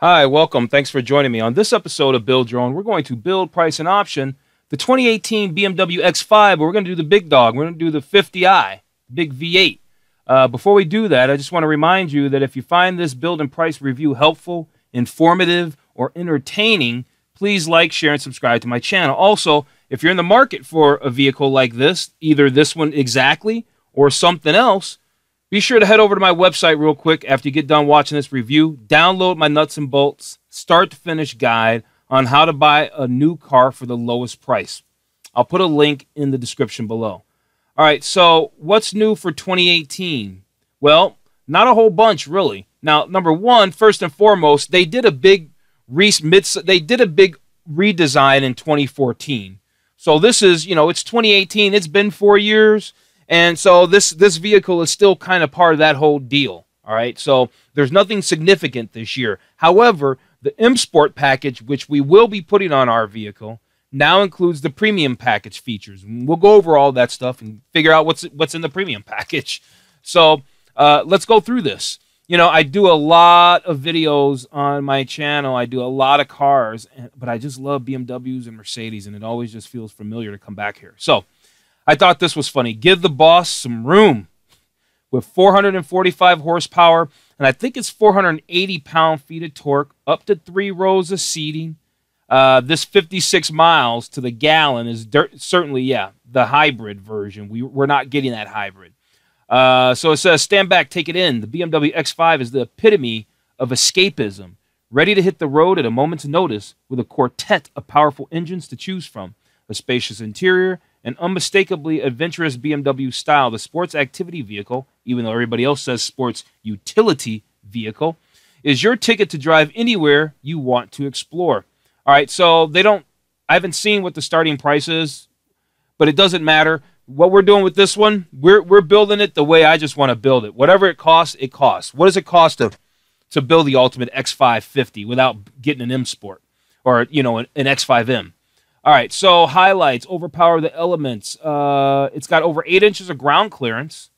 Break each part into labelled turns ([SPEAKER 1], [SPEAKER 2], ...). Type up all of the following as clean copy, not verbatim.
[SPEAKER 1] Hi, welcome. Thanks for joining me. On this episode of Build Your Own, we're going to build, price, and option the 2018 BMW X5, but we're going to do the big dog. We're going to do the 50i, big V8. Before we do that, I just want to remind you that if you find this build and price review helpful, informative, or entertaining, please like, share, and subscribe to my channel. Also, if you're in the market for a vehicle like this, either this one exactly or something else, be sure to head over to my website real quick after you get done watching this review. Download my nuts and bolts, start-to-finish guide on how to buy a new car for the lowest price. I'll put a link in the description below. All right, so what's new for 2018? Well, not a whole bunch, really. Now, number one, first and foremost, they did a big redesign in 2014. So this is, it's 2018. It's been 4 years. And so this vehicle is still kind of part of that whole deal, all right? So there's nothing significant this year. However, the M Sport package, which we will be putting on our vehicle, now includes the premium package features. We'll go over all that stuff and figure out what's in the premium package. So let's go through this. I do a lot of videos on my channel. I do a lot of cars, but I just love BMWs and Mercedes, and it always just feels familiar to come back here. So I thought this was funny. Give the boss some room. With 445 horsepower, and I think it's 480 pound-feet of torque, up to 3 rows of seating. This 56 miles to the gallon is certainly, the hybrid version. We're not getting that hybrid. So it says, stand back, take it in. The BMW X5 is the epitome of escapism, ready to hit the road at a moment's notice with a quartet of powerful engines to choose from, a spacious interior, an unmistakably adventurous BMW style. The sports activity vehicle, even though everybody else says sports utility vehicle, is your ticket to drive anywhere you want to explore. All right, so I haven't seen what the starting price is, but it doesn't matter. What we're doing with this one, we're building it the way I just want to build it. Whatever it costs, it costs. What does it cost to build the ultimate X550 without getting an M Sport or, an X5M? All right, so highlights, overpower the elements. It's got over 8 inches of ground clearance,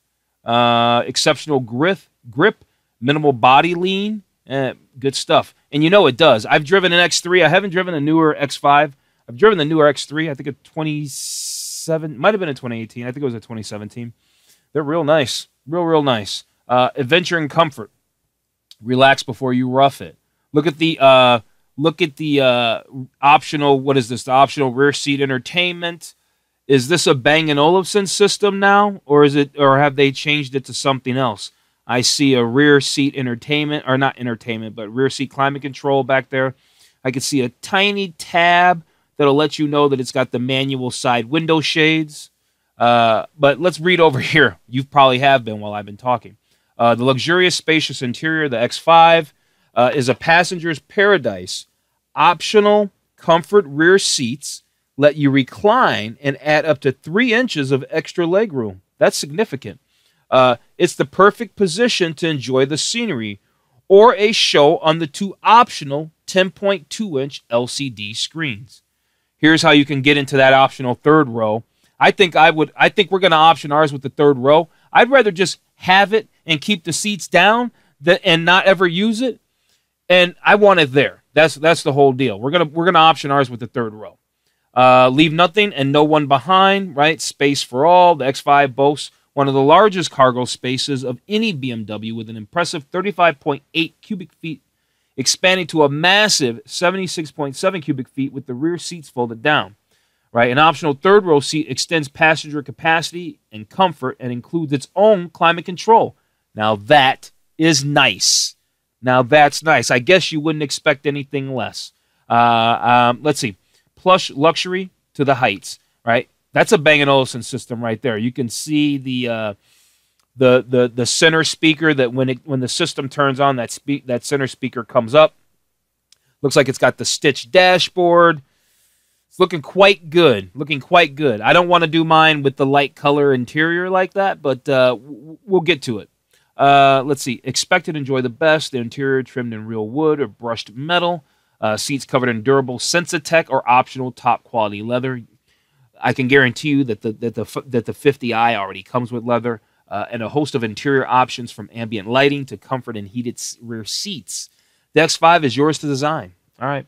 [SPEAKER 1] exceptional grip, minimal body lean, good stuff. And it does. I've driven an X3. I haven't driven a newer X5. I've driven the newer X3. I think a 27, might have been a 2018. I think it was a 2017. They're real nice, real nice. Adventure and comfort. Relax before you rough it. Look at the optional, what is this? The optional rear seat entertainment. Is this a Bang & Olufsen system now? Or have they changed it to something else? I see a rear seat entertainment, or not entertainment, but rear seat climate control back there. I can see a tiny tab that'll let you know that it's got the manual side window shades. But let's read over here. You probably have been while I've been talking. The luxurious, spacious interior, the X5, is a passenger's paradise. Optional comfort rear seats let you recline and add up to 3 inches of extra legroom. That's significant. It's the perfect position to enjoy the scenery or a show on the 2 optional 10.2-inch LCD screens. Here's how you can get into that optional 3rd row. I think we're going to option ours with the 3rd row. I'd rather just have it and keep the seats down and not ever use it. And I want it there. That's the whole deal. We're gonna option ours with the 3rd row. Leave nothing and no one behind, right? Space for all. The X5 boasts one of the largest cargo spaces of any BMW with an impressive 35.8 cubic feet, expanding to a massive 76.7 cubic feet with the rear seats folded down. Right? An optional 3rd row seat extends passenger capacity and comfort and includes its own climate control. Now that is nice. Now that's nice. I guess you wouldn't expect anything less. Let's see. Plush luxury to the heights, right? That's a Bang & Olufsen system right there. You can see the center speaker that when the system turns on, that center speaker comes up. Looks like it's got the stitched dashboard. It's looking quite good. I don't want to do mine with the light color interior like that, but we'll get to it. Let's see. Expect to enjoy the best. The interior trimmed in real wood or brushed metal. Seats covered in durable Sensitech or optional top quality leather. I can guarantee you that the 50i already comes with leather. And a host of interior options from ambient lighting to comfort and heated rear seats. The X5 is yours to design. All right.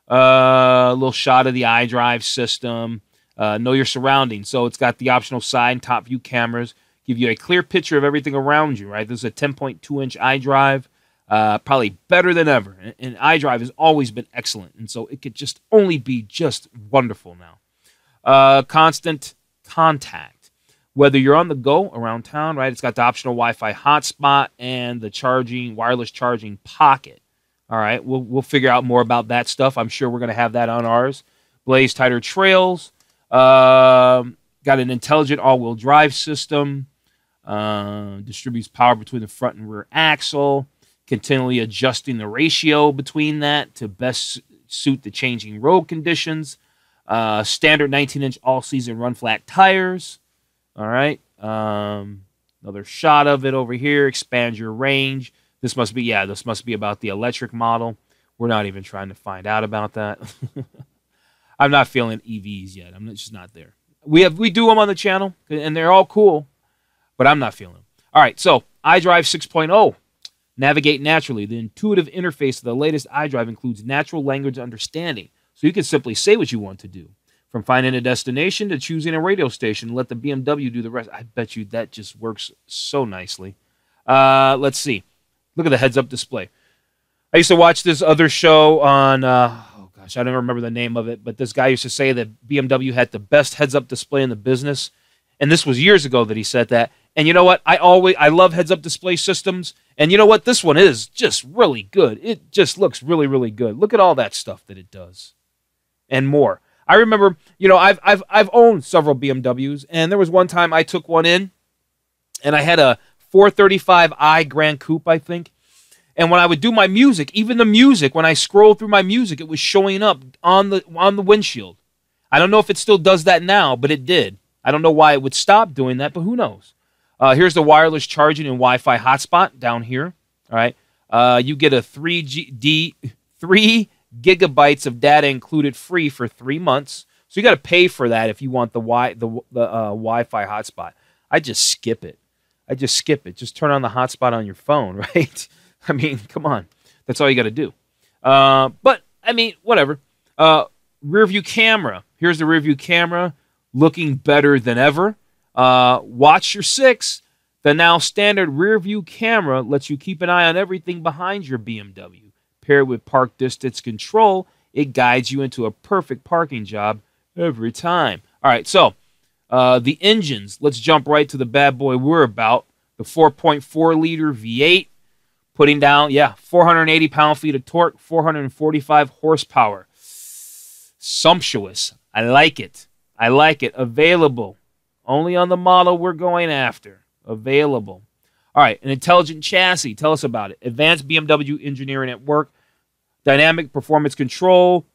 [SPEAKER 1] A little shot of the iDrive system. Know your surroundings. So it's got the optional side and top view cameras. Give you a clear picture of everything around you, right? This is a 10.2-inch iDrive. Probably better than ever. And iDrive has always been excellent. And so it could just only be just wonderful now. Constant contact. Whether you're on the go around town, right? It's got the optional Wi-Fi hotspot and the wireless charging pocket. All right, we'll figure out more about that stuff. I'm sure we're going to have that on ours. Blaze tighter trails. Got an intelligent all-wheel drive system. Distributes power between the front and rear axle. Continually adjusting the ratio between that to best suit the changing road conditions. Standard 19-inch all-season run-flat tires. All right. Another shot of it over here. Expand your range. This must be about the electric model. We're not even trying to find out about that. I'm not feeling EVs yet. I'm just not there. We do them on the channel, and they're all cool, but I'm not feeling them. All right, so iDrive 6.0. Navigate naturally. The intuitive interface of the latest iDrive includes natural language understanding, so you can simply say what you want to do. From finding a destination to choosing a radio station, let the BMW do the rest. I bet you that just works so nicely. Let's see. Look at the heads-up display. I used to watch this other show on, oh gosh, I don't remember the name of it, but this guy used to say that BMW had the best heads-up display in the business, and this was years ago that he said that. And you know what? I love heads-up display systems, and you know what? This one is just really good. It just looks really, really good. Look at all that stuff that it does, and more. I remember, you know, I've owned several BMWs, and there was one time I took one in, and I had a 435i Grand Coupe, I think. And when I would do my music, even the music, when I scrolled through my music, it was showing up on the windshield. I don't know if it still does that now, but it did. I don't know why it would stop doing that, but who knows? Here's the wireless charging and Wi-Fi hotspot down here. All right, you get a 3 gigabytes of data included free for 3 months. So you got to pay for that if you want the Wi-Fi hotspot. I just skip it. Just turn on the hotspot on your phone, right? I mean, come on. That's all you got to do. But, I mean, whatever. Rear view camera. Here's the rear view camera looking better than ever. Watch your 6. The now standard rear view camera lets you keep an eye on everything behind your BMW. Paired with park distance control, it guides you into a perfect parking job every time. All right, so the engines. Let's jump right to the bad boy we're about. The 4.4-liter V8, putting down, 480 pound-feet of torque, 445 horsepower. Sumptuous. I like it. Available. Only on the model we're going after. Available. All right, an intelligent chassis. Tell us about it. Advanced BMW engineering at work. Dynamic performance control.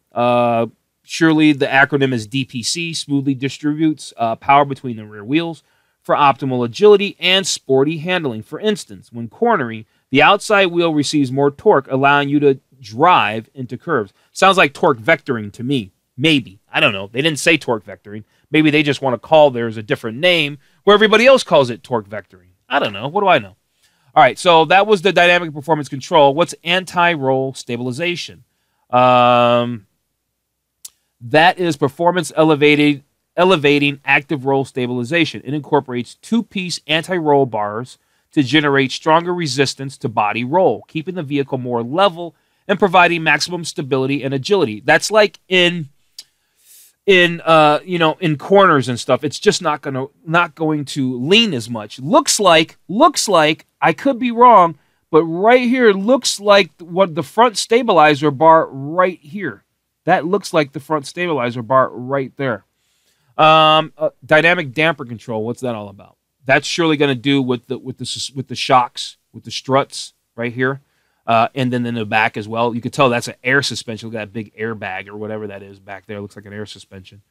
[SPEAKER 1] Surely the acronym is DPC. Smoothly distributes power between the rear wheels for optimal agility and sporty handling. For instance, when cornering, the outside wheel receives more torque, allowing you to drive into curves. Sounds like torque vectoring to me. Maybe. I don't know. They didn't say torque vectoring. Maybe they just want to call theirs a different name where everybody else calls it torque vectoring. I don't know. What do I know? All right, so that was the dynamic performance control. What's anti-roll stabilization? That is performance elevating active roll stabilization. It incorporates 2-piece anti-roll bars to generate stronger resistance to body roll, keeping the vehicle more level and providing maximum stability and agility. That's like in corners and stuff. It's just not going to lean as much. Looks like I could be wrong, but right here looks like what the front stabilizer bar right here. That looks like the front stabilizer bar right there. Dynamic damper control. What's that all about? That's surely going to do with the shocks, with the struts right here, and then in the back as well. You could tell that's an air suspension. Look at that big airbag or whatever that is back there. It looks like an air suspension.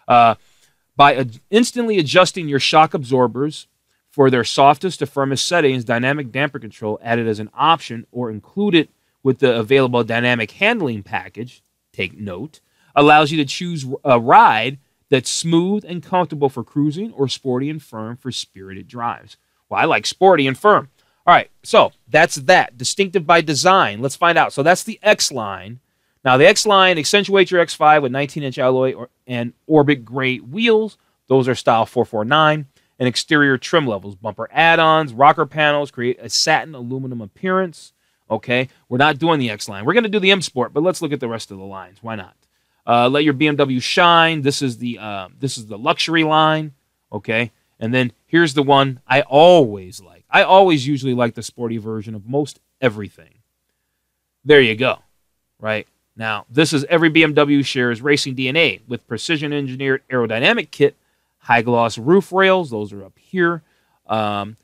[SPEAKER 1] By instantly adjusting your shock absorbers for their softest to firmest settings, dynamic damper control added as an option or included with the available dynamic handling package, take note, allows you to choose a ride that's smooth and comfortable for cruising or sporty and firm for spirited drives. Well, I like sporty and firm. All right, so that's that. Distinctive by design. Let's find out. So that's the X line. Now, the X line accentuates your X5 with 19-inch alloy and orbit gray wheels. Those are style 449. And exterior trim levels, bumper add-ons, rocker panels, create a satin aluminum appearance. Okay, we're not doing the X line. We're going to do the M Sport, but let's look at the rest of the lines. Why not? Let your BMW shine. This is the luxury line. Okay, and then here's the one I always like. I always usually like the sporty version of most everything. There you go. Right now, this is every BMW shares racing DNA with precision engineered aerodynamic kit. High gloss roof rails, those are up here.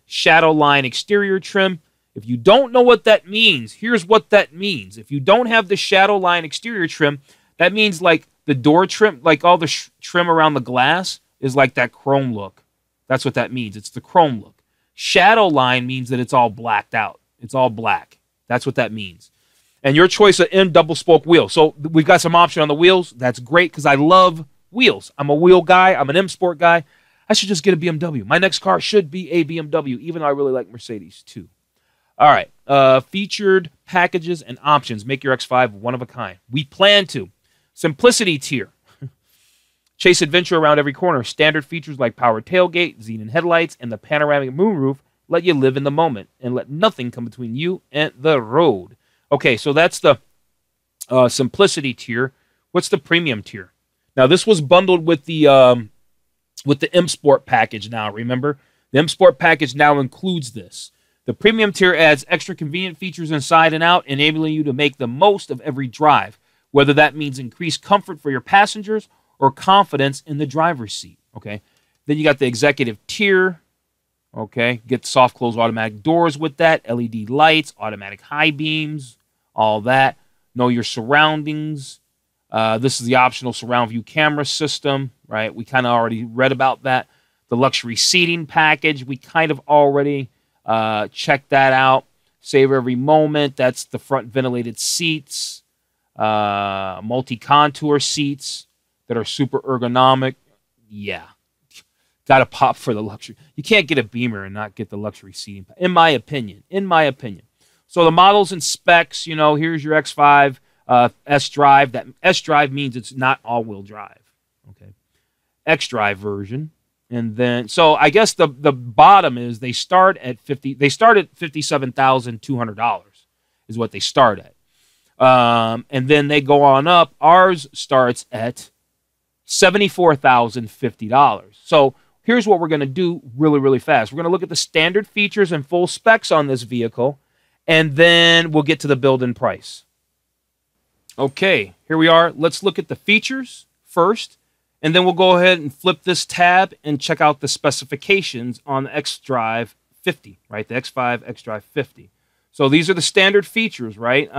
[SPEAKER 1] Shadow line exterior trim. If you don't know what that means, here's what that means. If you don't have the shadow line exterior trim, that means like the door trim, like all the trim around the glass is like that chrome look. That's what that means. It's the chrome look. Shadow line means that it's all blacked out. It's all black. That's what that means. And your choice of M double spoke wheel. So we've got some option on the wheels. That's great because I love wheels. I'm a wheel guy. I'm an M Sport guy. I should just get a BMW. My next car should be a BMW, even though I really like Mercedes too. All right. Featured packages and options. Make your X5 one of a kind. We plan to. Simplicity tier. Chase adventure around every corner. Standard features like power tailgate, xenon headlights, and the panoramic moonroof let you live in the moment and let nothing come between you and the road. Okay, so that's the simplicity tier. What's the premium tier? Now, this was bundled with the M Sport package now, remember? The M Sport package now includes this. The premium tier adds extra convenient features inside and out, enabling you to make the most of every drive, whether that means increased comfort for your passengers or confidence in the driver's seat, okay? Then you got the executive tier, okay? Get soft close automatic doors with that, LED lights, automatic high beams, all that. Know your surroundings. This is the optional surround view camera system, right? We kind of already read about that. The luxury seating package, we kind of already checked that out. Savor every moment. That's the front ventilated seats. Multi-contour seats that are super ergonomic. Yeah. Got to pop for the luxury. You can't get a Beamer and not get the luxury seating, in my opinion. In my opinion. So the models and specs, you know, here's your X5 xDrive. That xDrive means it's not all-wheel drive. Okay. xDrive version. And then, so I guess the bottom is they start at $57,200 is what they start at. And then they go on up. Ours starts at $74,050. So here's what we're going to do really, really fast. We're going to look at the standard features and full specs on this vehicle, and then we'll get to the build-in price. Okay, here we are. Let's look at the features first, and then we'll go ahead and flip this tab and check out the specifications on the xDrive50, right? The X5 xDrive50. So these are the standard features, right?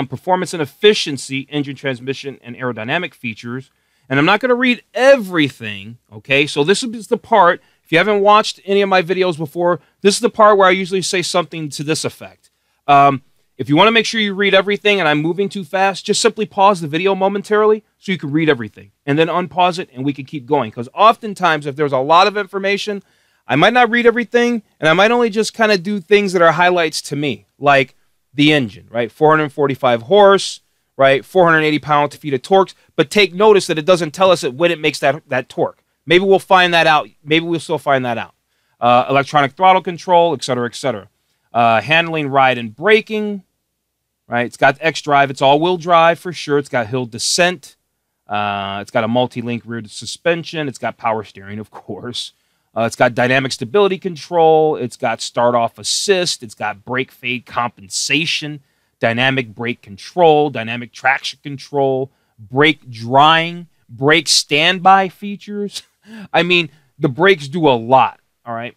[SPEAKER 1] Performance and efficiency, engine, transmission, and aerodynamic features. And I'm not going to read everything, okay? So this is the part, if you haven't watched any of my videos before, this is the part where I usually say something to this effect. If you want to make sure you read everything and I'm moving too fast, just simply pause the video momentarily so you can read everything. And then unpause it and we can keep going. Because oftentimes, if there's a lot of information, I might not read everything, and I might only just kind of do things that are highlights to me, like the engine, right? 445 horse, right? 480 pound-feet of torque. But take notice that it doesn't tell us when it makes that torque. Maybe we'll find that out. Maybe we'll still find that out. Electronic throttle control, et cetera, et cetera. Handling, ride, and braking, right? It's got xDrive. It's all-wheel drive for sure. It's got hill descent. It's got a multi-link rear suspension. It's got power steering, of course. It's got dynamic stability control. It's got start-off assist. It's got brake fade compensation, dynamic brake control, dynamic traction control, brake drying, brake standby features. I mean, the brakes do a lot, all right?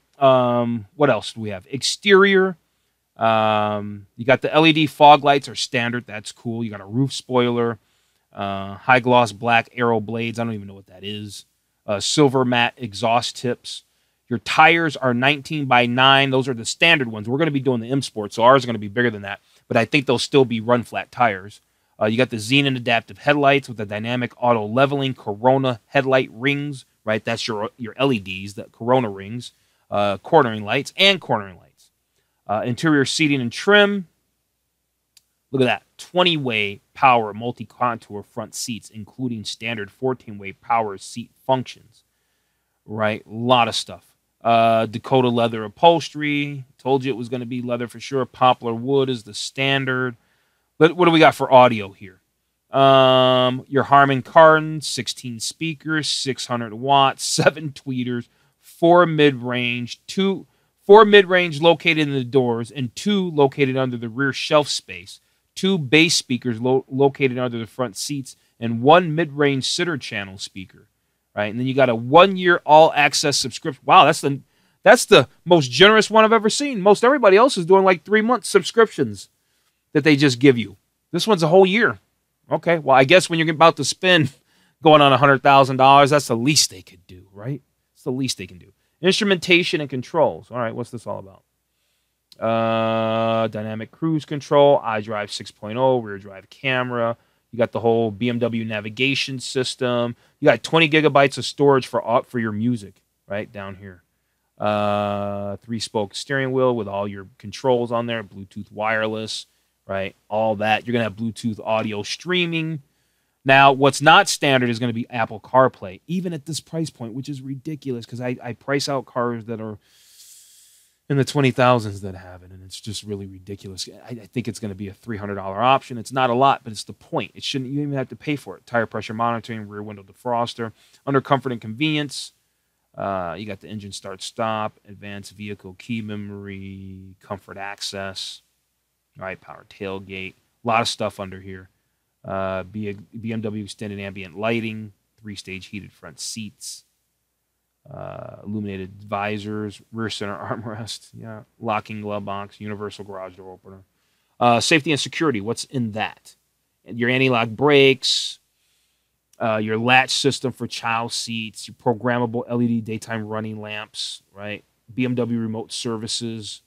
[SPEAKER 1] What else do we have? Exterior. You got the LED fog lights are standard. That's cool. You got a roof spoiler, high gloss black aero blades. I don't even know what that is. Silver matte exhaust tips. Your tires are 19 by 9. Those are the standard ones. We're going to be doing the M Sport, so ours are going to be bigger than that. But I think they'll still be run flat tires. You got the xenon adaptive headlights with the dynamic auto leveling Corona headlight rings, right? That's your LEDs, the Corona rings, cornering lights, and cornering lights. Interior seating and trim. Look at that. 20-way power multi-contour front seats, including standard 14-way power seat functions. Right? A lot of stuff. Dakota leather upholstery. Told you it was going to be leather for sure. Poplar wood is the standard. But what do we got for audio here? Your Harman Kardon, 16 speakers, 600 watts, 7 tweeters, 4 mid-range, 4 mid-range located in the doors, and 2 located under the rear shelf space, 2 bass speakers located under the front seats, and 1 mid-range sitter channel speaker, right? And then you got a 1-year all-access subscription. Wow, that's the most generous one I've ever seen. Most everybody else is doing like 3-month subscriptions that they just give you. This one's a whole year. Okay, well, I guess when you're about to spend going on $100,000, that's the least they could do, right? It's the least they can do. Instrumentation and controls. All right, what's this all about? Dynamic cruise control, Idrive 6.0, rear drive camera. You got the whole BMW navigation system. You got 20 gigabytes of storage for your music, right, down here. 3-spoke steering wheel with all your controls on there, Bluetooth wireless. Right, all that. You're going to have Bluetooth audio streaming. Now, what's not standard is going to be Apple CarPlay, even at this price point, which is ridiculous because I price out cars that are in the 20,000s that have it, and it's just really ridiculous. I think it's going to be a $300 option. It's not a lot, but it's the point. It shouldn't. You don't even have to pay for it. Tire pressure monitoring, rear window defroster, under comfort and convenience. You got the engine start-stop, advanced vehicle key memory, comfort access. All right, power tailgate, a lot of stuff under here. BMW extended ambient lighting, 3-stage heated front seats, illuminated visors, rear center armrest, yeah, locking glove box, universal garage door opener. Safety and security, what's in that? Your anti-lock brakes, your latch system for child seats, your programmable LED daytime running lamps, right? BMW remote services,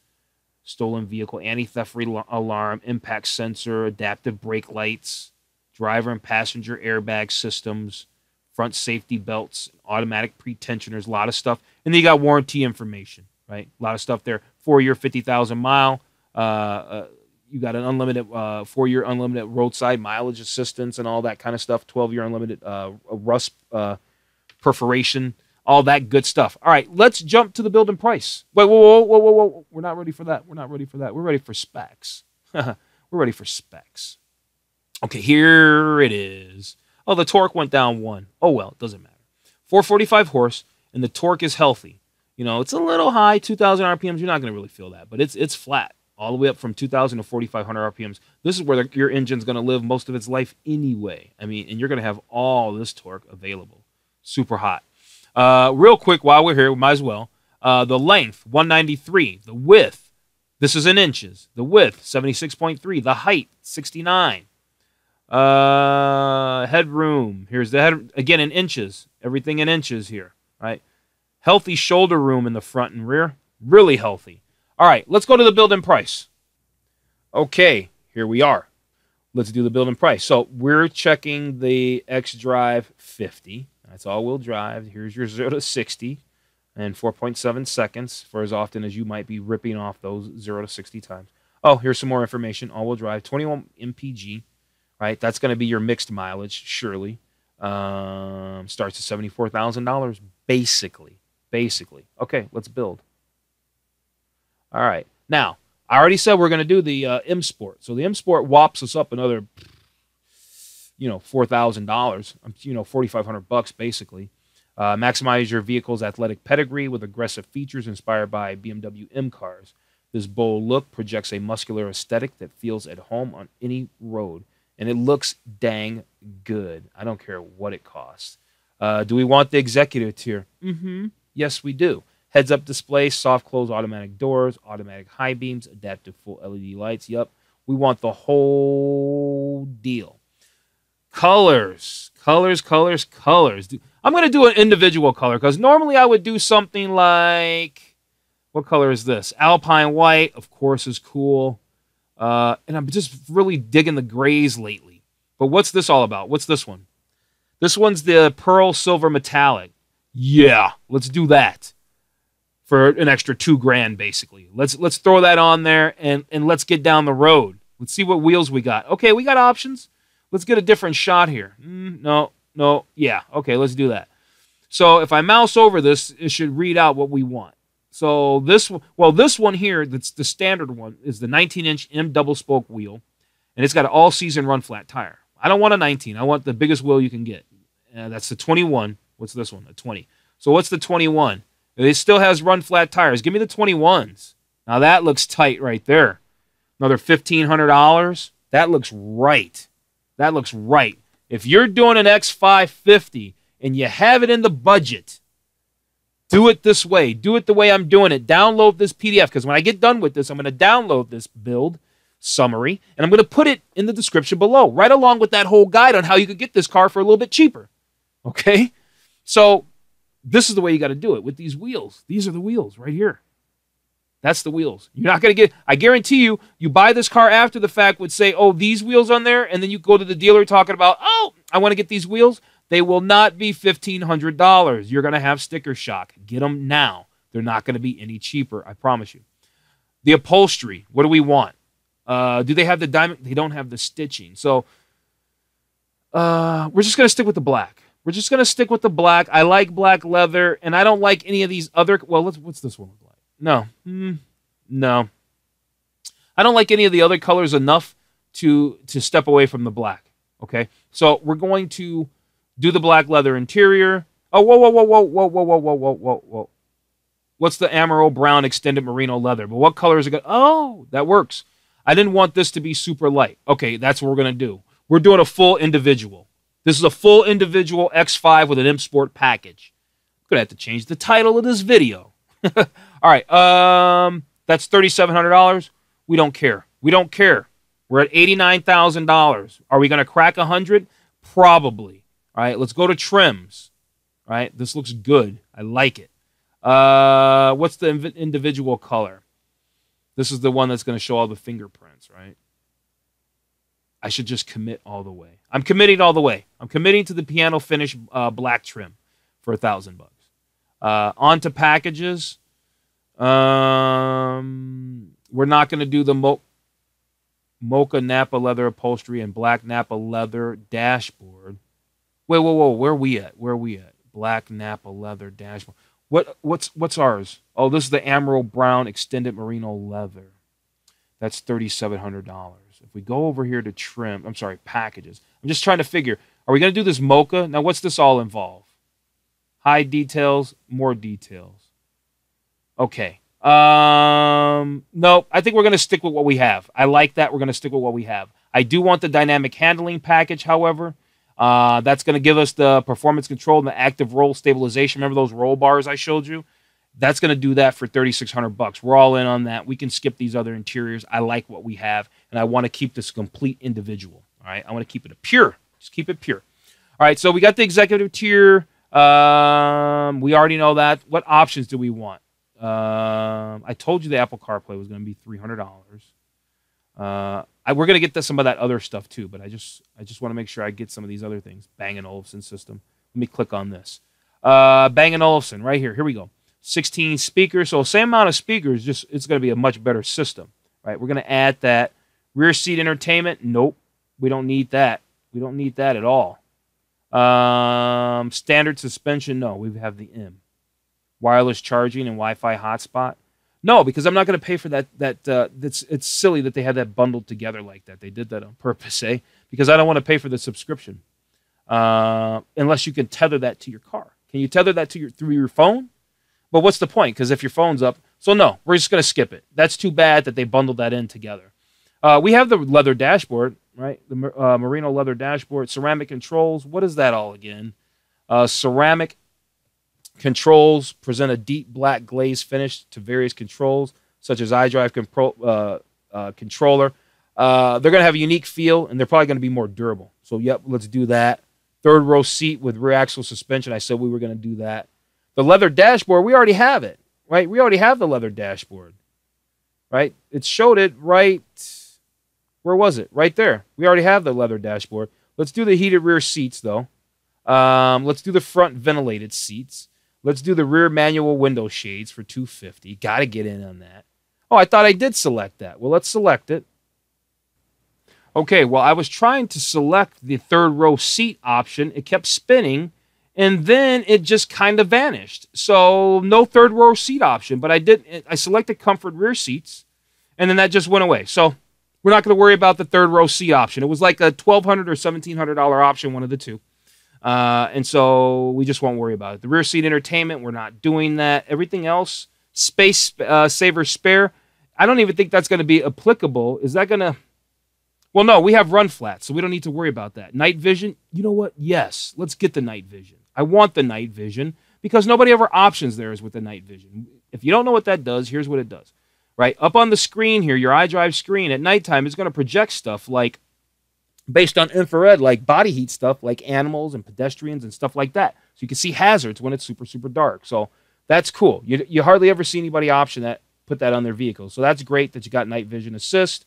[SPEAKER 1] stolen vehicle anti-theft alarm, impact sensor, adaptive brake lights, driver and passenger airbag systems, front safety belts, automatic pre-tensioners, a lot of stuff. And then you got warranty information, right? A lot of stuff there. 4-year, 50,000 mile. You got an unlimited 4-year unlimited roadside mileage assistance and all that kind of stuff. 12-year unlimited rust perforation. All that good stuff. All right, let's jump to the build and price. Wait, whoa. We're not ready for that. We're ready for specs. We're ready for specs. Okay, here it is. Oh, the torque went down 1. Oh, well, it doesn't matter. 445 horse, and the torque is healthy. You know, it's a little high, 2,000 RPMs. You're not going to really feel that, but it's flat all the way up from 2,000 to 4,500 RPMs. This is where your engine's going to live most of its life anyway. I mean, and you're going to have all this torque available. Super hot. Real quick, while we're here, we might as well. The length, 193. The width, this is in inches. The width, 76.3. The height, 69. Headroom, here's the head, again in inches. Everything in inches here, right? Healthy shoulder room in the front and rear. Really healthy. All right, let's go to the build and price. Okay, here we are. Let's do the build and price. So we're checking the xDrive50. That's all-wheel drive. Here's your 0 to 60 in 4.7 seconds for as often as you might be ripping off those 0 to 60 times. Oh, here's some more information. All-wheel drive, 21 mpg, right? That's going to be your mixed mileage, surely. Starts at $74,000, basically. Okay, let's build. All right. Now, I already said we're going to do the M Sport. So the M Sport whops us up another, $4,000, $4,500 basically. Maximize your vehicle's athletic pedigree with aggressive features inspired by BMW M cars. This bold look projects a muscular aesthetic that feels at home on any road, and it looks dang good. I don't care what it costs. Do we want the executive tier? Yes, we do. Heads-up display, soft-close automatic doors, automatic high beams, adaptive full LED lights. Yep, we want the whole deal. Colors. I'm going to do an individual color because normally I would do something like, what color is this? Alpine white, of course, is cool. And I'm just really digging the grays lately. But what's this all about? What's this one? This one's the pearl silver metallic. Yeah, let's do that. for an extra $2,000 basically. Let's throw that on there and let's get down the road. Let's see what wheels we got. Okay, we got options. Let's get a different shot here. No, yeah. Okay, let's do that. So if I mouse over this, it should read out what we want. So this one here, that's the standard one, is the 19-inch M double spoke wheel, and it's got an all-season run flat tire. I don't want a 19. I want the biggest wheel you can get. That's the 21. What's this one? A 20. So what's the 21? It still has run flat tires. Give me the 21s. Now that looks tight right there. Another $1,500. That looks right. That looks right. If you're doing an X550 and you have it in the budget, do it this way. Do it the way I'm doing it. Download this PDF, because when I get done with this, I'm going to download this build summary, and I'm going to put it in the description below, right along with that whole guide on how you could get this car for a little bit cheaper. Okay? So this is the way you got to do it with these wheels. These are the wheels right here. That's the wheels. You're not going to get, I guarantee you, you buy this car after the fact would say, oh, these wheels on there, and then you go to the dealer talking about, oh, I want to get these wheels. They will not be $1,500. You're going to have sticker shock. Get them now. They're not going to be any cheaper, I promise you. The upholstery, what do we want? Do they have the diamond? They don't have the stitching. So we're just going to stick with the black. We're just going to stick with the black. I like black leather, and I don't like any of these other, well, what's this one look like? No. No. I don't like any of the other colors enough to step away from the black, okay? So we're going to do the black leather interior. Oh, whoa. What's the Amaro Brown extended merino leather? But what color is it? Oh, that works. I didn't want this to be super light. Okay, that's what we're going to do. We're doing a full individual. This is a full individual X5 with an M Sport package. I'm going to have to change the title of this video. All right, that's $3,700. We don't care. We don't care. We're at $89,000. Are we going to crack 100? Probably. All right, let's go to trims. All right, this looks good. I like it. What's the individual color? This is the one that's going to show all the fingerprints, right? I should just commit all the way. I'm committing all the way. I'm committing to the piano finish black trim for $1,000 bucks. On to packages. We're not going to do the mocha Napa leather upholstery and black Napa leather dashboard. Wait, whoa. Where are we at? Where are we at? Black Napa leather dashboard. What's ours? Oh, this is the Amaro Brown extended merino leather. That's $3,700. If we go over here to trim, I'm sorry, packages. I'm just trying to figure, are we going to do this mocha? Now, what's this all involve? High details, more details. Okay. No, I think we're going to stick with what we have. I like that. We're going to stick with what we have. I do want the dynamic handling package, however. That's going to give us the performance control and the active roll stabilization. Remember those roll bars I showed you? That's going to do that for $3,600. We're all in on that. We can skip these other interiors. I like what we have, and I want to keep this complete individual. All right, I want to keep it pure. Just keep it pure. All right, so we got the executive tier. We already know that. What options do we want? I told you the Apple CarPlay was going to be $300. We're going to get to some of that other stuff too, but I just want to make sure I get some of these other things. Bang & Olufsen system. Let me click on this. Bang & Olufsen right here. Here we go. 16 speakers. So same amount of speakers, just it's going to be a much better system. Right? We're going to add that. Rear seat entertainment. Nope. We don't need that. We don't need that at all. Standard suspension. No, we have the M. Wireless charging and Wi-Fi hotspot. No, because I'm not going to pay for that. It's silly that they had that bundled together like that. They did that on purpose, eh? Because I don't want to pay for the subscription unless you can tether that to your car. Can you tether that to through your phone? But what's the point? Because if your phone's up, so no, we're just going to skip it. That's too bad that they bundled that in together. We have the leather dashboard, right? The merino leather dashboard, ceramic controls. What is that all again? Ceramic controls present a deep black glaze finish to various controls, such as iDrive controller. They're going to have a unique feel, and they're probably going to be more durable. So, yep, let's do that. Third row seat with rear axle suspension. I said we were going to do that. The leather dashboard, we already have it, right? We already have the leather dashboard, right? It showed it right, where was it? Right there. We already have the leather dashboard. Let's do the heated rear seats, though. Let's do the front ventilated seats. Let's do the rear manual window shades for $250. Got to get in on that. Oh, I thought I did select that. Well, let's select it. Okay, well, I was trying to select the third row seat option. It kept spinning, and then it just kind of vanished. So no third row seat option, but I selected comfort rear seats, and then that just went away. So we're not going to worry about the third row seat option. It was like a $1,200 or $1,700 option, one of the two. And so we just won't worry about it. The rear seat entertainment, we're not doing that. Everything else, space saver spare, I don't even think that's going to be applicable. Is that going to... Well, no, we have run flat, so we don't need to worry about that. Night vision, you know what? Yes, let's get the night vision. I want the night vision because nobody ever options theirs with the night vision. If you don't know what that does, here's what it does. Right up on the screen here, your iDrive screen at nighttime is going to project stuff like, based on infrared, like body heat stuff, like animals and pedestrians and stuff like that. So you can see hazards when it's super, super dark. So that's cool. You hardly ever see anybody option that, put that on their vehicle. So that's great that you got night vision assist.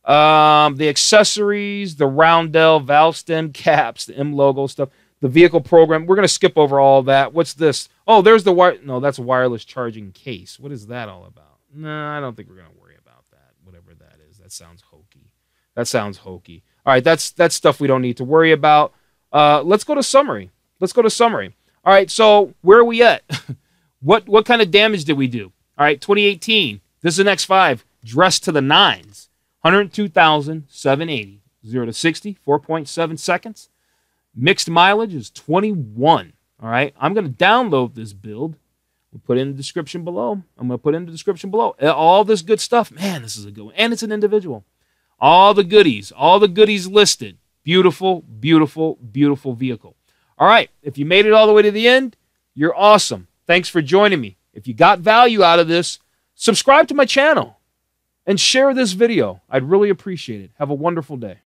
[SPEAKER 1] The accessories, the roundel, valve stem caps, the M logo stuff, the vehicle program. We're going to skip over all that. What's this? Oh, there's the wire. No, that's a wireless charging case. What is that all about? No, I don't think we're going to worry about that. Whatever that is. That sounds hokey. That sounds hokey. All right, that's stuff we don't need to worry about. Let's go to summary. Let's go to summary. All right, so where are we at? What kind of damage did we do? All right, 2018. This is an X5 dressed to the nines. 102,780. 0 to 60, 4.7 seconds. Mixed mileage is 21. All right, I'm going to download this build. We'll put it in the description below. I'm going to put it in the description below. All this good stuff. Man, this is a good one. And it's an individual. All the goodies listed. Beautiful, beautiful, beautiful vehicle. All right, if you made it all the way to the end, you're awesome. Thanks for joining me. If you got value out of this, subscribe to my channel and share this video. I'd really appreciate it. Have a wonderful day.